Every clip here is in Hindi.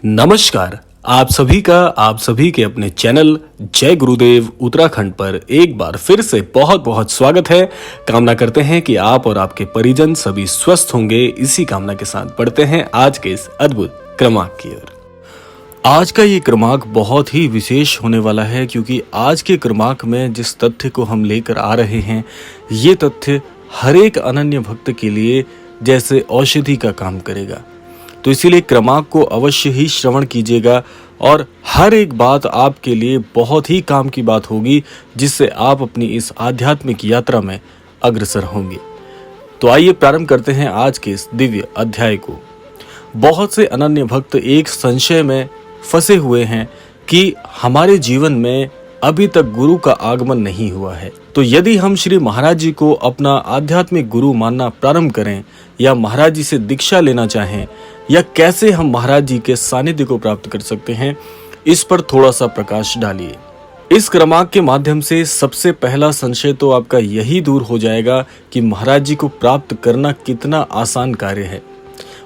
नमस्कार। आप सभी का आप सभी के अपने चैनल जय गुरुदेव उत्तराखंड पर एक बार फिर से बहुत बहुत स्वागत है। कामना करते हैं कि आप और आपके परिजन सभी स्वस्थ होंगे। इसी कामना के साथ बढ़ते हैं आज के इस अद्भुत क्रमांक की ओर। आज का ये क्रमांक बहुत ही विशेष होने वाला है, क्योंकि आज के क्रमांक में जिस तथ्य को हम लेकर आ रहे हैं, ये तथ्य हर एक अनन्य भक्त के लिए जैसे औषधि का काम करेगा। तो इसीलिए क्रमांक को अवश्य ही श्रवण कीजिएगा और हर एक बात आपके लिए बहुत ही काम की बात होगी, जिससे आप अपनी इस आध्यात्मिक यात्रा में अग्रसर होंगे। तो आइए प्रारंभ करते हैं आज के इस दिव्य अध्याय को। बहुत से अनन्य भक्त एक संशय में फंसे हुए हैं कि हमारे जीवन में अभी तक गुरु का आगमन नहीं हुआ है। तो यदि हम श्री महाराज जी को अपना आध्यात्मिक गुरु मानना प्रारंभ करें या महाराज जी से दीक्षा लेना चाहें, या कैसे हम महाराज जी के सानिध्य को प्राप्त कर सकते हैं, इस पर थोड़ा सा प्रकाश डालिए। इस क्रमांक के माध्यम से सबसे पहला संशय तो आपका यही दूर हो जाएगा कि महाराज जी को प्राप्त करना कितना आसान कार्य है।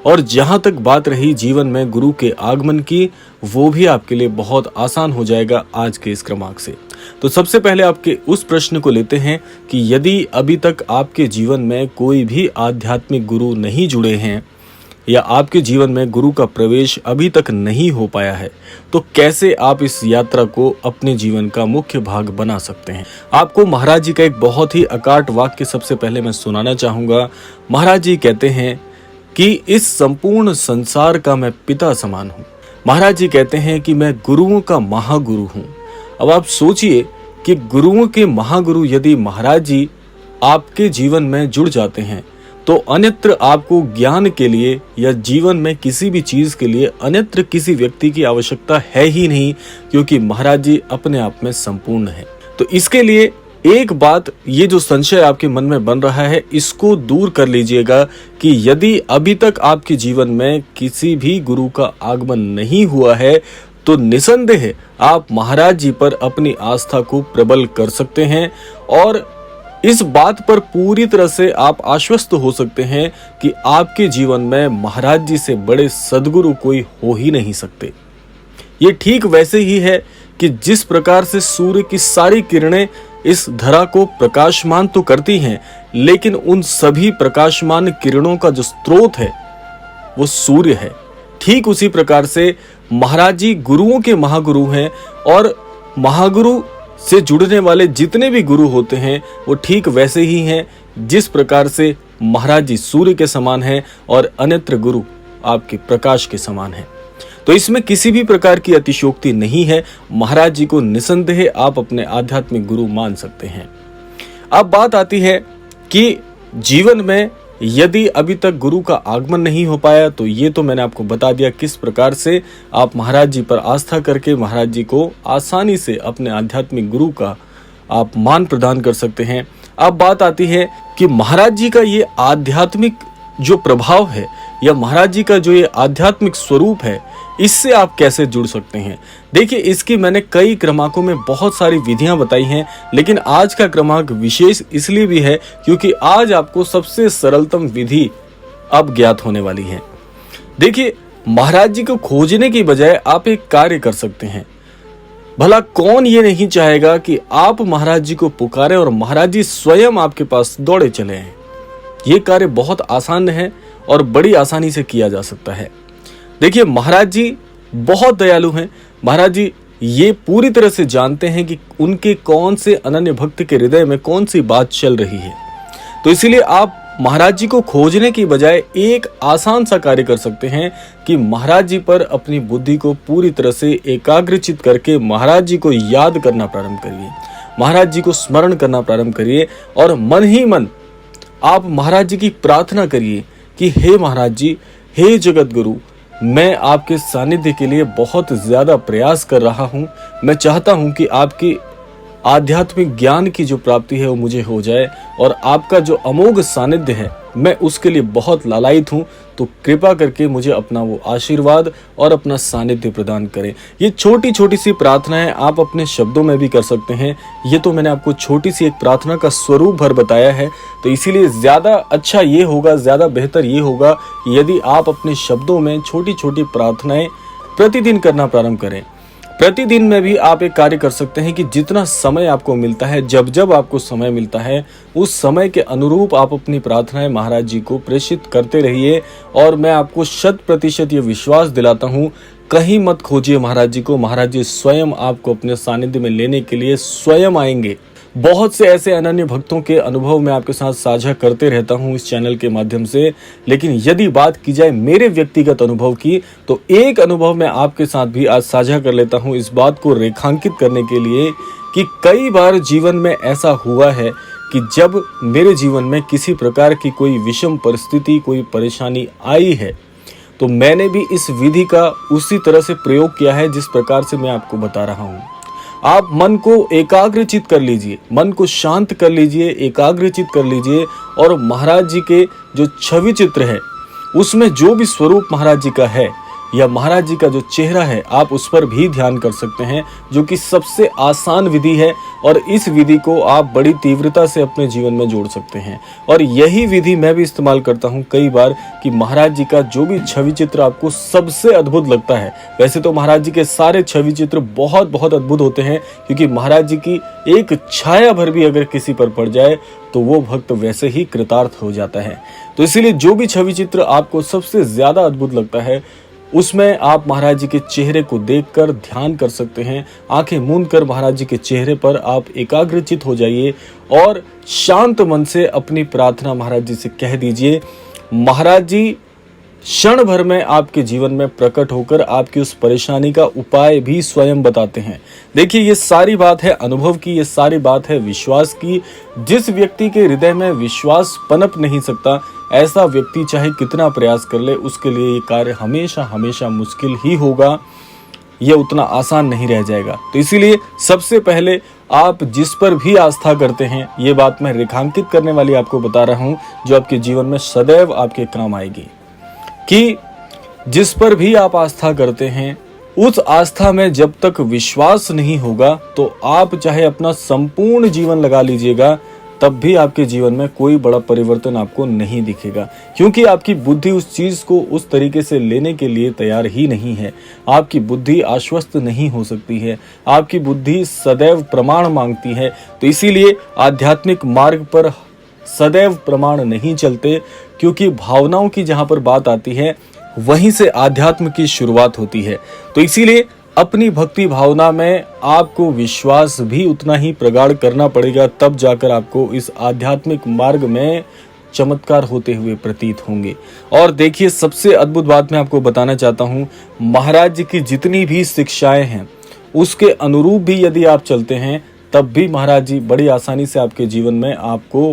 और जहां तक बात रही जीवन में गुरु के आगमन की, वो भी आपके लिए बहुत आसान हो जाएगा आज के इस क्रमांक से। तो सबसे पहले आपके उस प्रश्न को लेते हैं कि यदि अभी तक आपके जीवन में कोई भी आध्यात्मिक गुरु नहीं जुड़े हैं, या आपके जीवन में गुरु का प्रवेश अभी तक नहीं हो पाया है, तो कैसे आप इस यात्रा को अपने जीवन का मुख्य भाग बना सकते हैं। आपको महाराज जी का एक बहुत ही अकाट वाक्य सबसे पहले मैं सुनाना चाहूंगा। महाराज जी कहते हैं कि इस संपूर्ण संसार का मैं पिता समान हूँ। महाराज जी कहते हैं कि मैं गुरुओं का महागुरु हूँ। अब आप सोचिए कि गुरुओं के महागुरु यदि महाराज जी आपके जीवन में जुड़ जाते हैं, तो अन्यत्र आपको ज्ञान के लिए या जीवन में किसी भी चीज के लिए अन्यत्र किसी व्यक्ति की आवश्यकता है ही नहीं, क्योंकि महाराज जी अपने आप में संपूर्ण है। तो इसके लिए एक बात, ये जो संशय आपके मन में बन रहा है, इसको दूर कर लीजिएगा कि यदि अभी तक आपके जीवन में किसी भी गुरु का आगमन नहीं हुआ है, तो निसंदेह आप महाराज जी पर अपनी आस्था को प्रबल कर सकते हैं और इस बात पर पूरी तरह से आप आश्वस्त हो सकते हैं कि आपके जीवन में महाराज जी से बड़े सद्गुरु कोई हो ही नहीं सकते। ये ठीक वैसे ही है कि जिस प्रकार से सूर्य की सारी किरणें इस धरा को प्रकाशमान तो करती हैं, लेकिन उन सभी प्रकाशमान किरणों का जो स्रोत है वो सूर्य है। ठीक उसी प्रकार से महाराज जी गुरुओं के महागुरु हैं, और महागुरु से जुड़ने वाले जितने भी गुरु होते हैं वो ठीक वैसे ही हैं जिस प्रकार से महाराज जी सूर्य के समान हैं और अन्यत्र गुरु आपके प्रकाश के समान हैं। तो इसमें किसी भी प्रकार की अतिशयोक्ति नहीं है। महाराज जी को निसंदेह आप अपने आध्यात्मिक गुरु मान सकते हैं। अब बात आती है कि जीवन में यदि अभी तक गुरु का आगमन नहीं हो पाया, तो ये तो मैंने आपको बता दिया किस प्रकार से आप महाराज जी पर आस्था करके महाराज जी को आसानी से अपने आध्यात्मिक गुरु का आप मान प्रदान कर सकते हैं। अब बात आती है कि महाराज जी का ये आध्यात्मिक जो प्रभाव है, या महाराज जी का जो ये आध्यात्मिक स्वरूप है, इससे आप कैसे जुड़ सकते हैं। देखिए, इसकी मैंने कई क्रमांकों में बहुत सारी विधियां बताई हैं, लेकिन आज का क्रमांक विशेष इसलिए भी है क्योंकि आज आपको सबसे सरलतम विधि अब ज्ञात होने वाली है। देखिए, महाराज जी को खोजने की बजाय आप एक कार्य कर सकते हैं। भला कौन ये नहीं चाहेगा कि आप महाराज जी को पुकारें और महाराज जी स्वयं आपके पास दौड़े चले आएं। ये कार्य बहुत आसान है और बड़ी आसानी से किया जा सकता है। देखिए, महाराज जी बहुत दयालु हैं। महाराज जी ये पूरी तरह से जानते हैं कि उनके कौन से अनन्य भक्त के हृदय में कौन सी बात चल रही है। तो इसीलिए आप महाराज जी को खोजने की बजाय एक आसान सा कार्य कर सकते हैं कि महाराज जी पर अपनी बुद्धि को पूरी तरह से एकाग्रचित करके महाराज जी को याद करना प्रारंभ करिए, महाराज जी को स्मरण करना प्रारंभ करिए और मन ही मन आप महाराज जी की प्रार्थना करिए कि हे महाराज जी, हे जगत गुरु, मैं आपके सानिध्य के लिए बहुत ज्यादा प्रयास कर रहा हूं। मैं चाहता हूं कि आपकी आध्यात्मिक ज्ञान की जो प्राप्ति है वो मुझे हो जाए, और आपका जो अमोघ सानिध्य है मैं उसके लिए बहुत लालायित हूँ। तो कृपा करके मुझे अपना वो आशीर्वाद और अपना सानिध्य प्रदान करें। ये छोटी छोटी सी प्रार्थनाएं आप अपने शब्दों में भी कर सकते हैं। ये तो मैंने आपको छोटी सी एक प्रार्थना का स्वरूप भर बताया है, तो इसीलिए ज़्यादा अच्छा ये होगा, ज़्यादा बेहतर ये होगा कि यदि आप अपने शब्दों में छोटी छोटी प्रार्थनाएं प्रतिदिन करना प्रारंभ करें। प्रतिदिन में भी आप एक कार्य कर सकते हैं कि जितना समय आपको मिलता है, जब जब आपको समय मिलता है, उस समय के अनुरूप आप अपनी प्रार्थनाएं महाराज जी को प्रेषित करते रहिए। और मैं आपको 100% ये विश्वास दिलाता हूँ, कहीं मत खोजिए महाराज जी को, महाराज जी स्वयं आपको अपने सानिध्य में लेने के लिए स्वयं आएंगे। बहुत से ऐसे अनन्य भक्तों के अनुभव मैं आपके साथ साझा करते रहता हूं इस चैनल के माध्यम से, लेकिन यदि बात की जाए मेरे व्यक्तिगत अनुभव की, तो एक अनुभव मैं आपके साथ भी आज साझा कर लेता हूं, इस बात को रेखांकित करने के लिए कि कई बार जीवन में ऐसा हुआ है कि जब मेरे जीवन में किसी प्रकार की कोई विषम परिस्थिति, कोई परेशानी आई है, तो मैंने भी इस विधि का उसी तरह से प्रयोग किया है जिस प्रकार से मैं आपको बता रहा हूं। आप मन को एकाग्रचित कर लीजिए, मन को शांत कर लीजिए, एकाग्रचित कर लीजिए, और महाराज जी के जो छवि चित्र है उसमें जो भी स्वरूप महाराज जी का है या महाराज जी का जो चेहरा है, आप उस पर भी ध्यान कर सकते हैं, जो कि सबसे आसान विधि है। और इस विधि को आप बड़ी तीव्रता से अपने जीवन में जोड़ सकते हैं। और यही विधि मैं भी इस्तेमाल करता हूं कई बार कि महाराज जी का जो भी छवि चित्र आपको सबसे अद्भुत लगता है, वैसे तो महाराज जी के सारे छवि चित्र बहुत बहुत अद्भुत होते हैं, क्योंकि महाराज जी की एक छाया भर भी अगर किसी पर पड़ जाए तो वो भक्त वैसे ही कृतार्थ हो जाता है। तो इसीलिए जो भी छवि चित्र आपको सबसे ज्यादा अद्भुत लगता है, उसमें आप महाराज जी के चेहरे को देखकर ध्यान कर सकते हैं। आंखें मूंद कर महाराज जी के चेहरे पर आप एकाग्रचित हो जाइए और शांत मन से अपनी प्रार्थना महाराज जी से कह दीजिए। महाराज जी क्षण भर में आपके जीवन में प्रकट होकर आपकी उस परेशानी का उपाय भी स्वयं बताते हैं। देखिए, ये सारी बात है अनुभव की, ये सारी बात है विश्वास की। जिस व्यक्ति के हृदय में विश्वास पनप नहीं सकता, ऐसा व्यक्ति चाहे कितना प्रयास कर ले, उसके लिए ये कार्य हमेशा हमेशा मुश्किल ही होगा, ये उतना आसान नहीं रह जाएगा। तो इसीलिए सबसे पहले आप जिस पर भी आस्था करते हैं, ये बात मैं रेखांकित करने वाली आपको बता रहा हूं, जो आपके जीवन में सदैव आपके काम आएगी, कि जिस पर भी आप आस्था करते हैं, उस आस्था में जब तक विश्वास नहीं होगा, तो आप चाहे अपना संपूर्ण जीवन लगा लीजिएगा, तब भी आपके जीवन में कोई बड़ा परिवर्तन आपको नहीं दिखेगा, क्योंकि आपकी बुद्धि उस चीज को उस तरीके से लेने के लिए तैयार ही नहीं है। आपकी बुद्धि आश्वस्त नहीं हो सकती है, आपकी बुद्धि सदैव प्रमाण मांगती है। तो इसीलिए आध्यात्मिक मार्ग पर सदैव प्रमाण नहीं चलते, क्योंकि भावनाओं की जहां पर बात आती है, वहीं से आध्यात्म की शुरुआत होती है। तो इसीलिए अपनी भक्ति भावना में आपको विश्वास भी उतना ही प्रगाढ़ करना पड़ेगा, तब जाकर आपको इस आध्यात्मिक मार्ग में चमत्कार होते हुए प्रतीत होंगे। और देखिए, सबसे अद्भुत बात मैं आपको बताना चाहता हूं, महाराज जी की जितनी भी शिक्षाएं हैं, उसके अनुरूप भी यदि आप चलते हैं, तब भी महाराज जी बड़ी आसानी से आपके जीवन में आपको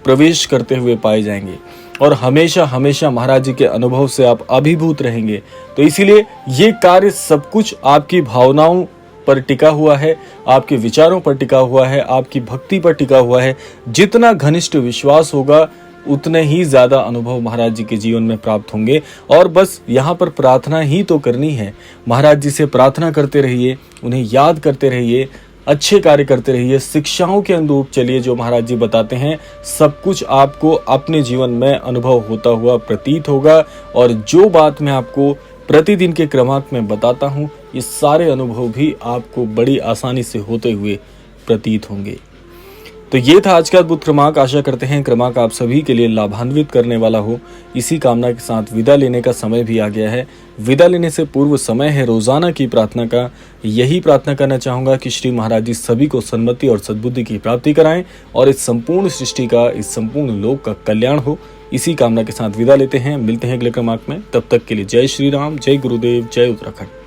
प्रवेश करते हुए पाए जाएंगे, और हमेशा हमेशा महाराज जी के अनुभव से आप अभिभूत रहेंगे। तो इसीलिए ये कार्य सब कुछ आपकी भावनाओं पर टिका हुआ है, आपके विचारों पर टिका हुआ है, आपकी भक्ति पर टिका हुआ है। जितना घनिष्ठ विश्वास होगा, उतने ही ज्यादा अनुभव महाराज जी के जीवन में प्राप्त होंगे। और बस यहाँ पर प्रार्थना ही तो करनी है, महाराज जी से प्रार्थना करते रहिए, उन्हें याद करते रहिए, अच्छे कार्य करते रहिए, शिक्षाओं के अनुरूप चलिए जो महाराज जी बताते हैं। सब कुछ आपको अपने जीवन में अनुभव होता हुआ प्रतीत होगा। और जो बात मैं आपको प्रतिदिन के क्रमांक में बताता हूँ, ये सारे अनुभव भी आपको बड़ी आसानी से होते हुए प्रतीत होंगे। तो ये था आज का अद्भुत क्रमांक। आशा करते हैं क्रमांक आप सभी के लिए लाभान्वित करने वाला हो। इसी कामना के साथ विदा लेने का समय भी आ गया है। विदा लेने से पूर्व समय है रोजाना की प्रार्थना का। यही प्रार्थना करना चाहूंगा कि श्री महाराज जी सभी को सन्मति और सद्बुद्धि की प्राप्ति कराएं और इस संपूर्ण सृष्टि का, इस संपूर्ण लोक का कल्याण हो। इसी कामना के साथ विदा लेते हैं। मिलते हैं अगले क्रमांक में। तब तक के लिए जय श्री राम, जय गुरुदेव, जय उत्तराखंड।